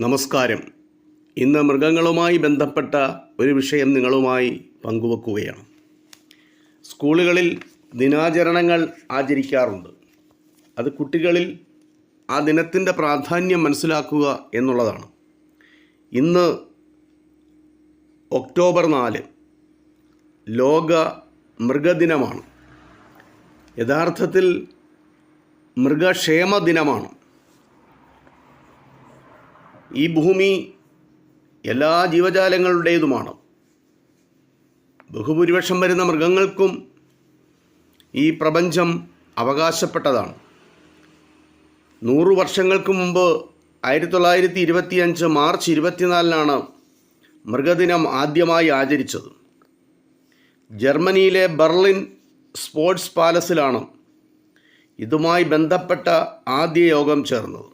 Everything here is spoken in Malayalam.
നമസ്കാരം. ഇന്ന് മൃഗങ്ങളുമായി ബന്ധപ്പെട്ട ഒരു വിഷയം നിങ്ങളുമായി പങ്കുവെക്കുകയാണ്. സ്കൂളുകളിൽ ദിനാചരണങ്ങൾ ആചരിക്കാറുണ്ട്. അത് കുട്ടികളിൽ ആ ദിനത്തിൻ്റെ പ്രാധാന്യം മനസ്സിലാക്കുക എന്നുള്ളതാണ്. ഇന്ന് ഒക്ടോബർ 4 ലോക മൃഗദിനമാണ്. യഥാർത്ഥത്തിൽ മൃഗക്ഷേമ ദിനമാണ്. ഈ ഭൂമി എല്ലാ ജീവജാലങ്ങളുടേതുമാണ്. ബഹുഭൂരിപക്ഷം വരുന്ന മൃഗങ്ങൾക്കും ഈ പ്രപഞ്ചം അവകാശപ്പെട്ടതാണ്. 100 വർഷങ്ങൾക്ക് മുമ്പ് 1925 മാർച്ച് 24 മൃഗദിനം ആദ്യമായി ആചരിച്ചത്. ജർമ്മനിയിലെ ബെർലിൻ സ്പോർട്സ് പാലസിലാണ് ഇതുമായി ബന്ധപ്പെട്ട ആദ്യ യോഗം ചേർന്നത്.